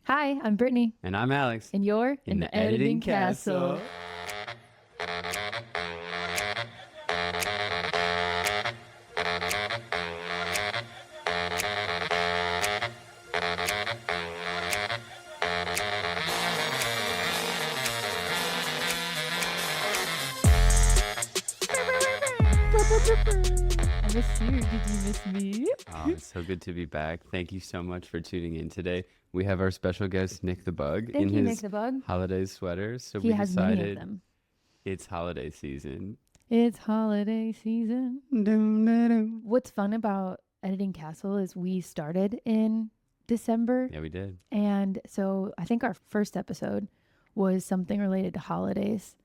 Hi, I'm Brittany, And I'm Alex. and you're In the Editing Castle. I miss you. Did you miss me? Oh, it's so good to be back. Thank you so much for tuning in today. We have our special guest, Nick the Bug, Thank in you, his Nick the Bug. holiday sweater. So He we has many of decided them. it's holiday season. It's holiday season. Dum, da, dum. What's fun about Editing Castle is we started in December. Yeah, we did. And so I think our first episode was something related to holidays.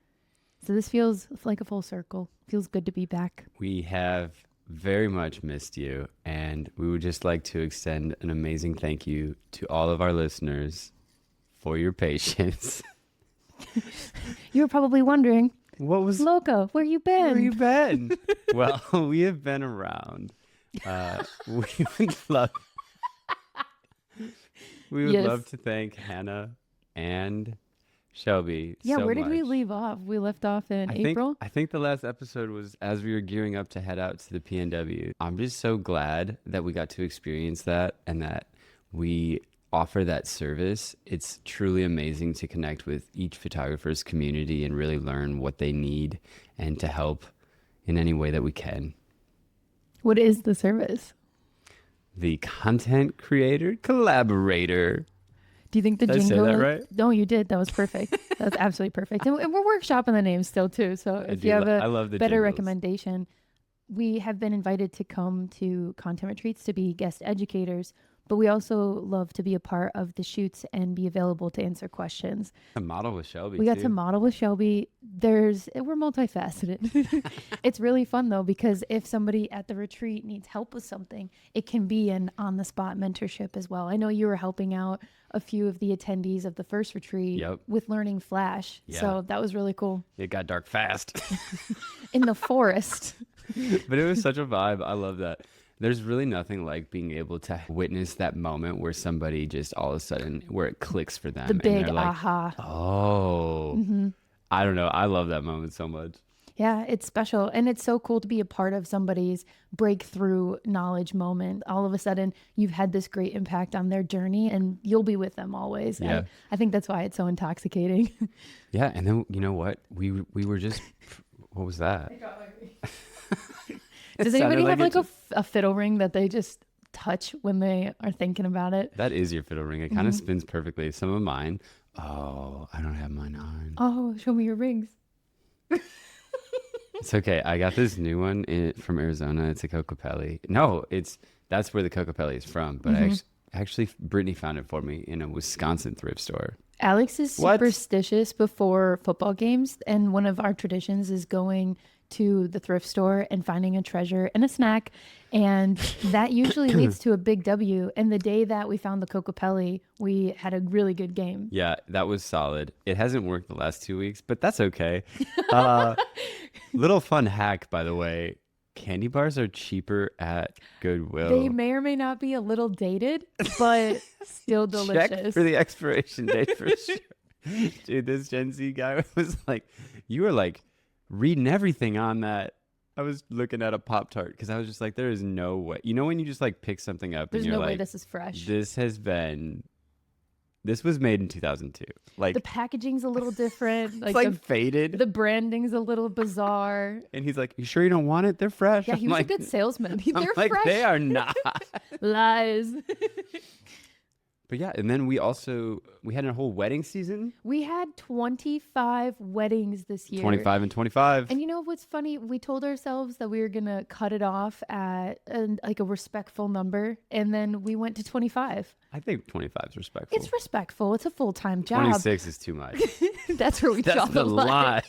So this feels like a full circle. Feels good to be back. We have very much missed you, and we would just like to extend an amazing thank you to all of our listeners for your patience. You were probably wondering, What was Loca, where you been? Where you been? Well, we have been around. We would love Yes. love to thank Hannah and Shelby. Yeah, so where did we much. leave off? We left off in April. I think the last episode was as we were gearing up to head out to the PNW. I'm just so glad that we got to experience that and that we offer that service. It's truly amazing to connect with each photographer's community and really learn what they need and to help in any way that we can. What is the service? The content creator collaborator. Do you think the Did I say jingle? that right? No, you did. That was perfect. That was absolutely perfect. And we're workshopping the name still too. So if you have I a love the better jingles. recommendation, we have been invited to come to content retreats to be guest educators, but we also love to be a part of the shoots and be available to answer questions. A model with Shelby. We got too. to model with Shelby. We're multifaceted. It's really fun though, because if somebody at the retreat needs help with something, it can be an on-the-spot mentorship as well. I know you were helping out a few of the attendees of the first retreat Yep. with learning Flash. Yeah. So that was really cool. It got dark fast. In the forest. But it was such a vibe. I love that. There's really nothing like being able to witness that moment where somebody just all of a sudden, where it clicks for them. The and big they're like, aha. oh, I don't know. I love that moment so much. Yeah, it's special. And it's so cool to be a part of somebody's breakthrough knowledge moment. All of a sudden, you've had this great impact on their journey and you'll be with them always. Yeah. I think that's why it's so intoxicating. Yeah. And then, you know what? We were just, what was that? Does anybody have like a fiddle ring that they just touch when they are thinking about it? That is your fiddle ring. It kind of spins perfectly. Some of mine, oh, I don't have mine on. Oh, show me your rings. It's okay. I got this new one from Arizona. It's a Cocopelli. No, that's where the Cocopelli is from. But actually, Brittany found it for me in a Wisconsin thrift store. Alex is What? superstitious before football games. And one of our traditions is going to the thrift store and finding a treasure and a snack. And that usually leads to a big W. And the day that we found the Cocopelli, we had a really good game. Yeah, that was solid. It hasn't worked the last 2 weeks, but that's okay. Little fun hack, by the way. Candy bars are cheaper at Goodwill. They may or may not be a little dated, but still delicious. Check for the expiration date for sure. Dude, this Gen Z guy was like, you were like reading everything on that. I was looking at a Pop-Tart because I was just like, there is no way. You know when you just like pick something up There's and you're no way like, this is fresh. this was made in 2002. Like, The packaging's a little different. it's like faded. the branding's a little bizarre. And he's like, you sure you don't want it? They're fresh. Yeah, he I'm was like, a good salesman. I'm They're like, fresh. they are not. Lies. But yeah, and then we had a whole wedding season. We had 25 weddings this year. 25 and 25. And you know what's funny? We told ourselves that we were going to cut it off at like a respectful number. And then we went to 25. I think 25 is respectful. It's respectful. It's a full-time job. 26 is too much. That's where we draw That's the line.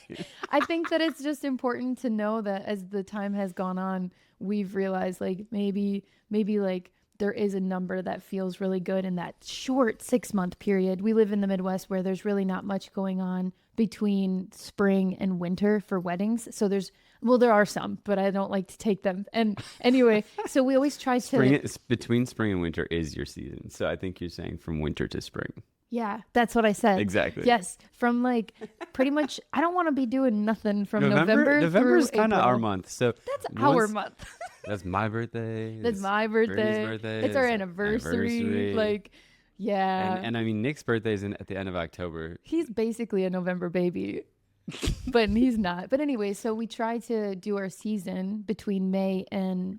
I think that it's just important to know that as the time has gone on, we've realized like maybe like there is a number that feels really good in that short 6-month period. We live in the Midwest where there's really not much going on between spring and winter for weddings. So there are some, but I don't like to take them. And anyway, so we always try to... Between spring and winter is your season. So I think you're saying from winter to spring. Yeah, that's what I said. Exactly. Yes, from like pretty much, I don't want to be doing nothing from November November through is kind of our April. month. So That's our once month. that's my birthday, That's it's my Brittany's birthday. birthday, It's our it's anniversary. anniversary. Like, yeah, And I mean Nick's birthday is at the end of October. he's basically a November baby, but he's not. But anyway, so we try to do our season between May and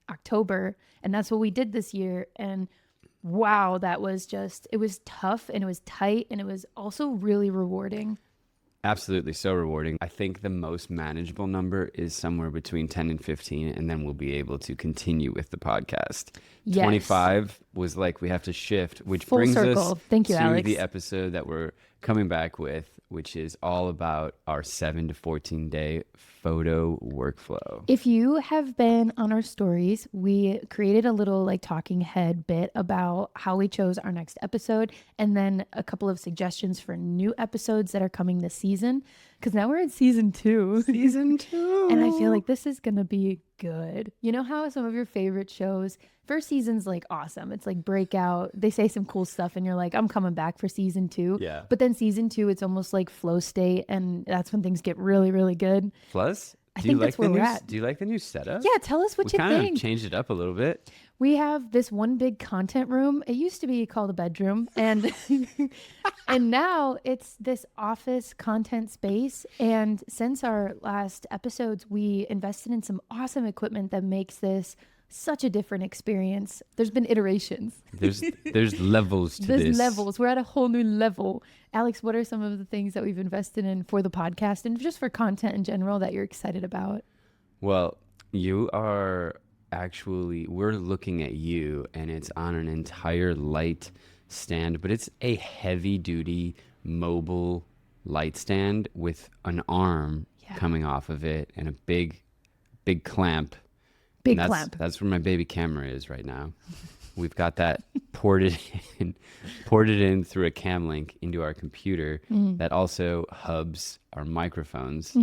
October, and that's what we did this year. And wow, that was just, it was tough and it was tight and it was also really rewarding. Absolutely, so rewarding. I think the most manageable number is somewhere between 10 and 15, and then we'll be able to continue with the podcast. Yes. 25 was like we have to shift, which Full brings circle. us Thank you, to Alex. the episode that we're coming back with, which is all about our 7 to 14 day photo workflow. If you have been on our stories, we created a little like talking head bit about how we chose our next episode and then a couple of suggestions for new episodes that are coming this season. Because now we're in season 2. Season 2. And I feel like this is going to be good. You know how some of your favorite shows, first season's like awesome. It's like breakout. They say some cool stuff and you're like, I'm coming back for season 2. Yeah. But then season 2, it's almost like flow state. And that's when things get really, really good. Plus, I think that's where we're at. Do you like the new setup? Yeah, tell us what We you kind think. of changed it up a little bit. We have this one big content room. It used to be called a bedroom, and and now it's this office content space. And since our last episodes, we invested in some awesome equipment that makes this such a different experience. There's been iterations. There's levels to There's this. levels. We're at a whole new level. Alex, what are some of the things that we've invested in for the podcast and just for content in general that you're excited about? Well, we're looking at you, and it's on an entire light stand, but it's a heavy duty mobile light stand with an arm coming off of it and a big clamp. Big And clamp. That's where my baby camera is right now. We've got that ported in through a cam link into our computer that also hubs our microphones.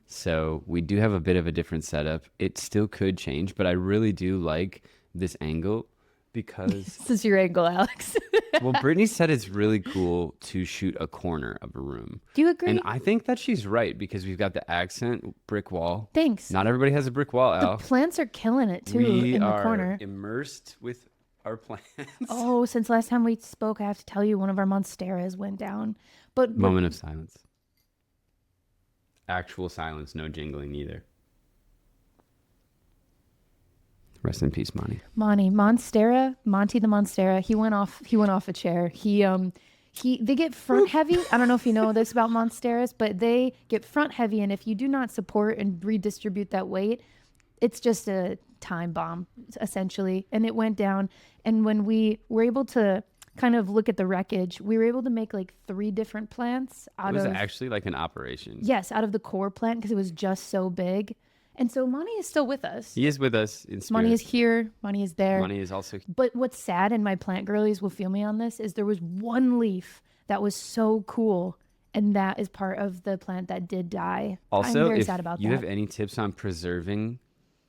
So we do have a bit of a different setup. It still could change, but I really do like this angle because This is your angle, Alex. well, Brittany said it's really cool to shoot a corner of a room. Do you agree? And I think that she's right because we've got the accent brick wall. Thanks. Not everybody has a brick wall, Al. The plants are killing it too We in the are corner. immersed with our plants. Oh, since last time we spoke, I have to tell you, one of our monsteras went down. But Moment of silence. Actual silence, no jingling either. Rest in peace, Monty. Monty the Monstera, he went off a chair. They get front heavy. I don't know if you know this about Monsteras, but they get front heavy, and if you do not support and redistribute that weight, it's just a time bomb essentially. And it went down, and when we were able to kind of look at the wreckage, we were able to make like 3 different plants out It was of actually like an operation. yes, out of the core plant because it was just so big. And so Monty is still with us. He is with us in spirit. Monty is here. Monty is there. Monty is also... But what's sad, and my plant girlies will feel me on this, is there was one leaf that was so cool, and that is part of the plant that did die. Also, I'm very if sad about you that. have any tips on preserving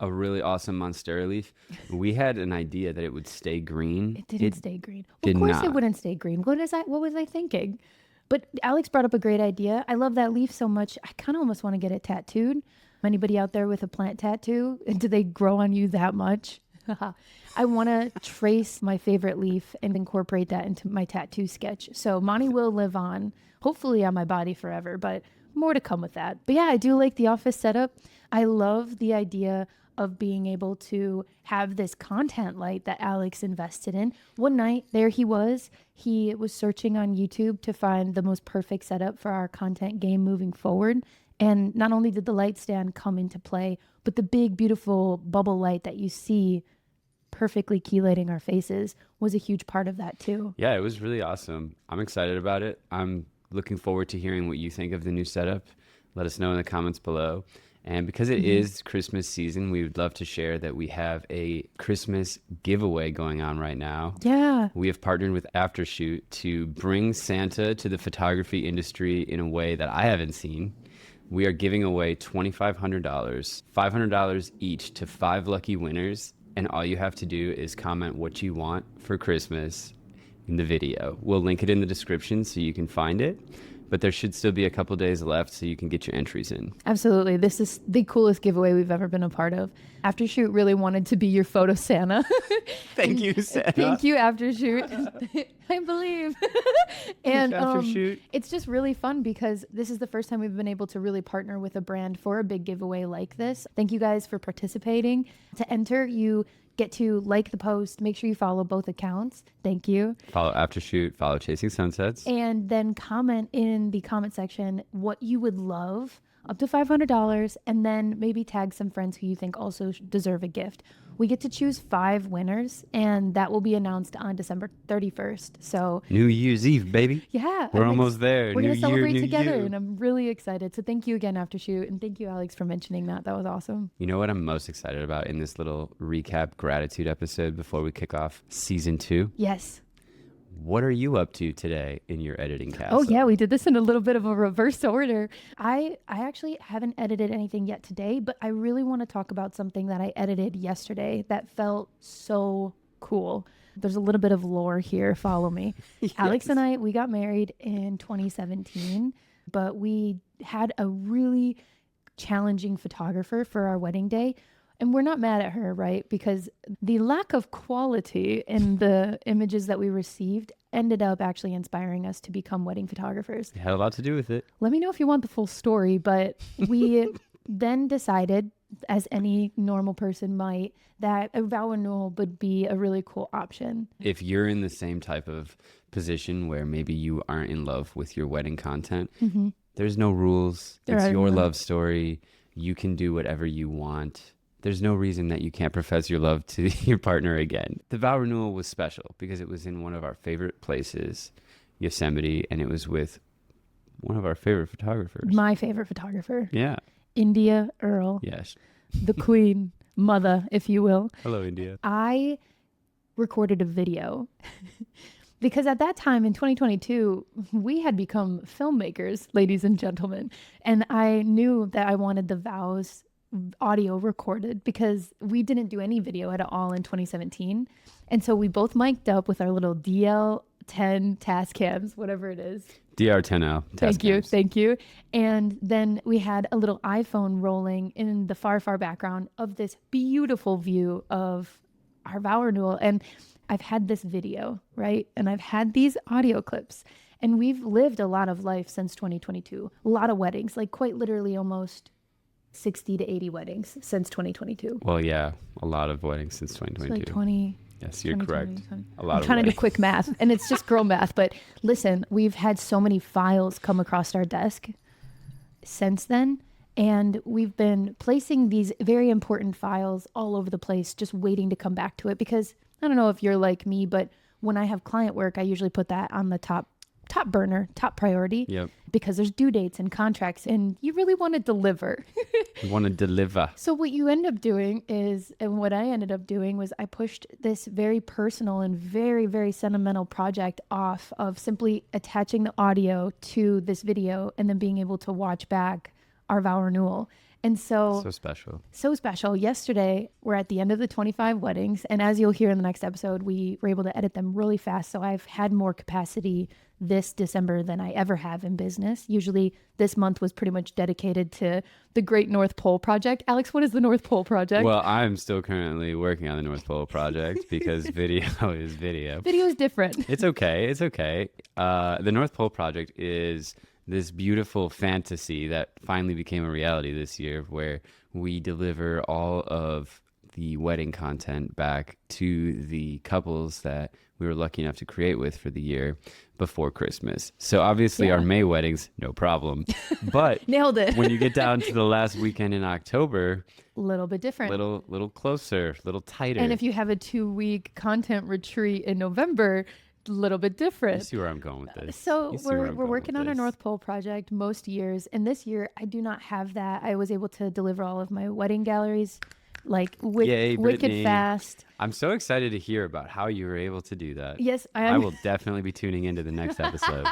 a really awesome Monstera leaf, we had an idea that it would stay green. It didn't stay green. did Of course not. it wouldn't stay green. What was I thinking? But Alex brought up a great idea. I love that leaf so much. I kind of almost want to get it tattooed. Anybody out there with a plant tattoo? Do they grow on you that much? I want to trace my favorite leaf and incorporate that into my tattoo sketch. So Monty will live on, hopefully on my body forever, but more to come with that. But yeah, I do like the office setup. I love the idea of being able to have this content light that Alex invested in. One night, there he was searching on YouTube to find the most perfect setup for our content game moving forward. And not only did the light stand come into play, but the big, beautiful bubble light that you see perfectly key lighting our faces was a huge part of that too. Yeah, it was really awesome. I'm excited about it. I'm looking forward to hearing what you think of the new setup. Let us know in the comments below. And because it is Christmas season, we would love to share that we have a Christmas giveaway going on right now. Yeah. We have partnered with Aftershoot to bring Santa to the photography industry in a way that I haven't seen. We are giving away $2,500, $500 each to 5 lucky winners. And all you have to do is comment what you want for Christmas in the video. We'll link it in the description so you can find it. But there should still be a couple days left so you can get your entries in. Absolutely. This is the coolest giveaway we've ever been a part of. Aftershoot really wanted to be your photo Santa. Thank you, Santa. Thank you, Aftershoot. I believe. And Aftershoot. it's just really fun because this is the first time we've been able to really partner with a brand for a big giveaway like this. Thank you guys for participating. To enter, you get to like the post. Make sure you follow both accounts. Thank you. Follow Aftershoot, follow Chasing Sunsets. And then comment in the comment section what you would love, up to $500, and then maybe tag some friends who you think also deserve a gift. We get to choose 5 winners, and that will be announced on December 31st. So New Year's Eve, baby. yeah, We're almost there. We're New going to celebrate year, new together, you. and I'm really excited. So thank you again, Aftershoot, and thank you, Alex, for mentioning that. That was awesome. You know what I'm most excited about in this little recap gratitude episode before we kick off season 2? Yes. What are you up to today in your editing castle? Oh yeah, we did this in a little bit of a reverse order. I actually haven't edited anything yet today, but I really want to talk about something that I edited yesterday that felt so cool. There's a little bit of lore here. Follow me. Yes. Alex and I, we got married in 2017, but we had a really challenging photographer for our wedding day. And we're not mad at her, right? Because the lack of quality in the images that we received ended up actually inspiring us to become wedding photographers. It had a lot to do with it. Let me know if you want the full story, but we then decided, as any normal person might, that a vow renewal would be a really cool option. If you're in the same type of position where maybe you aren't in love with your wedding content, there's no rules. It's your love story. You can do whatever you want. There's no reason that you can't profess your love to your partner again. The vow renewal was special because it was in one of our favorite places, Yosemite, and it was with one of our favorite photographers. My favorite photographer. Yeah. India Earl. Yes. The queen, mother, if you will. Hello, India. I recorded a video because at that time in 2022, we had become filmmakers, ladies and gentlemen. And I knew that I wanted the vows audio recorded because we didn't do any video at all in 2017. And so we both mic'd up with our little DL10 Tascams, whatever it is. DR10L. Thank you. And then we had a little iPhone rolling in the far, far background of this beautiful view of our vow renewal. And I've had this video, right? And I've had these audio clips. And we've lived a lot of life since 2022. A lot of weddings, like quite literally almost 60 to 80 weddings since 2022. Well, yeah, a lot of weddings since 2022. So like 20. Yes, you're correct. A lot I'm of trying to weddings. do quick math, and it's just girl math. But listen, we've had so many files come across our desk since then, and we've been placing these very important files all over the place, just waiting to come back to it. Because I don't know if you're like me, but when I have client work, I usually put that on the top burner, top priority. Yep. Because there's due dates and contracts, and you really want to deliver. You want to deliver. So what you end up doing is, and what I ended up doing was I pushed this very personal and very, very sentimental project off of simply attaching the audio to this video and then being able to watch back our vow renewal. And so special. Yesterday, we're at the end of the 25 weddings. And as you'll hear in the next episode, we were able to edit them really fast. So I've had more capacity this December than I ever have in business. Usually this month was pretty much dedicated to the Great North Pole Project. Alex, what is the North Pole Project? Well, I'm still currently working on the North Pole Project because video is video. Video is different. It's okay. The North Pole Project is this beautiful fantasy that finally became a reality this year, where we deliver all of the wedding content back to the couples that we were lucky enough to create with for the year before Christmas. So obviously our May weddings, no problem. But nailed it. When you get down to the last weekend in October, a little bit different. Little closer, little tighter. And if you have a 2-week content retreat in November, a little bit different. You see where I'm going with this. So we're working on our North Pole project most years. And this year I do not have that. I was able to deliver all of my wedding galleries like wicked fast. I'm so excited to hear about how you were able to do that. Yes, I am. I will definitely be tuning into the next episode.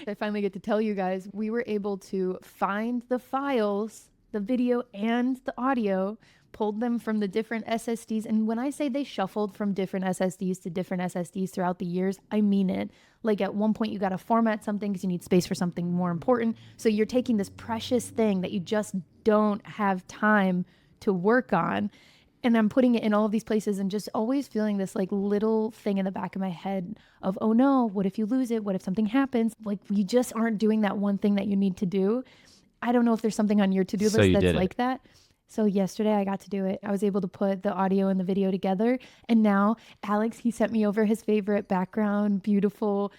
I finally get to tell you guys, we were able to find the files, the video and the audio, pulled them from the different SSDs. And when I say they shuffled from different SSDs to different SSDs throughout the years, I mean it. Like at one point you got to format something because you need space for something more important. So you're taking this precious thing that you just don't have time to work on, and I'm putting it in all of these places and just always feeling this like little thing in the back of my head of, oh no, what if you lose it? What if something happens? Like you just aren't doing that one thing that you need to do. I don't know if there's something on your to-do list that's like that. So yesterday I got to do it. I was able to put the audio and the video together. And now Alex, he sent me over his favorite background, beautiful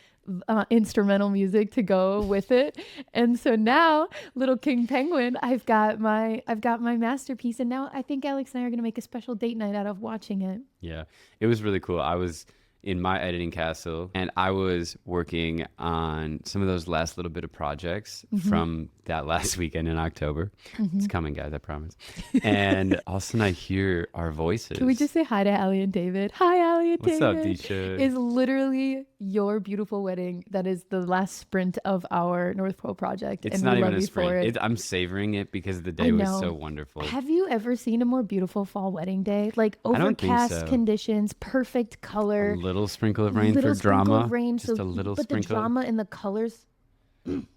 instrumental music to go with it. And so now, little King Penguin, I've got my masterpiece. And now I think Alex and I are going to make a special date night out of watching it. Yeah, it was really cool. I was in my editing castle and I was working on some of those last little bit of projects from that last weekend in October. It's coming, guys, I promise. And all of a sudden I hear our voices. Can we just say hi to Allie and David? Hi, Allie and What's David. What's up, Disha? Is literally your beautiful wedding. That is the last sprint of our North Pole project. It's and not we even love a you for sprint. it. I'm savoring it because the day was so wonderful. Have you ever seen a more beautiful fall wedding day? Like I don't think overcast so. conditions, perfect color. A little sprinkle of rain for drama. Of rain, just a little but sprinkle. The drama and the colors.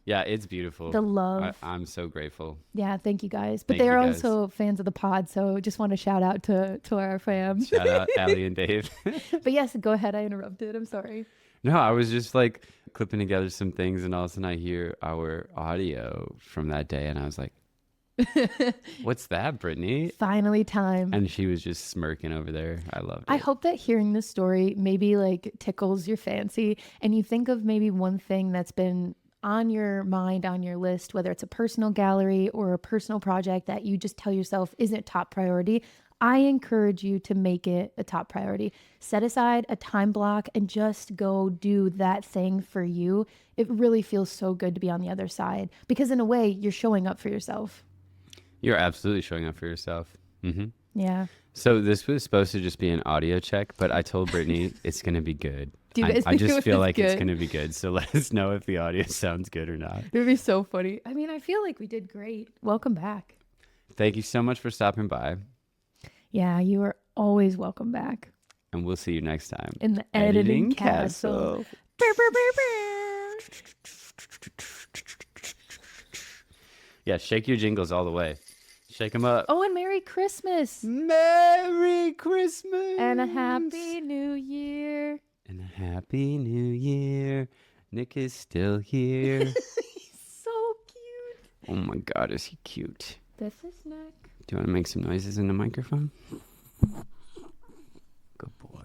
Yeah, it's beautiful. The love. I'm so grateful. Yeah, thank you guys. But Thank they're you guys. also fans of the pod, so just want to shout out to our fam. Shout out Allie and Dave. But yes, go ahead. I interrupted. I'm sorry. No, I was just like clipping together some things, and all of a sudden I hear our audio from that day, and I was like, "What's that, Brittany?" Finally, time. And she was just smirking over there. I loved it. I hope that hearing this story maybe like tickles your fancy, and you think of maybe one thing that's been on your mind, on your list, whether it's a personal gallery or a personal project that you just tell yourself isn't top priority. I encourage you to make it a top priority. Set aside a time block and just go do that thing for you. It really feels so good to be on the other side because in a way you're showing up for yourself. You're absolutely showing up for yourself. Yeah. So this was supposed to just be an audio check, but I told Brittany it's going to be good. Do you guys I think just it feel was like it's good? going to be good. So let us know if the audio sounds good or not. It would be so funny. I mean, I feel like we did great. Welcome back. Thank you so much for stopping by. Yeah, you are always welcome back. And we'll see you next time. In the editing castle. Brr, brr, brr, brr. Yeah, shake your jingles all the way. Shake them up. Oh, and Merry Christmas. Merry Christmas. And a Happy New Year. And a Happy New Year. Nick is still here. He's so cute. Oh my God, is he cute? This is Nick. Do you want to make some noises in the microphone? Good boy.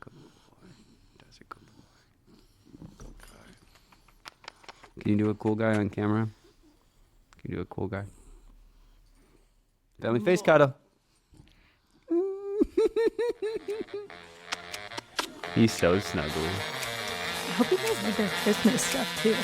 Good boy. That's a good boy. Good guy. Can you do a cool guy on camera? Can you do a cool guy? Family face cuddle. He's so snuggle. I hope you guys like their Christmas stuff too.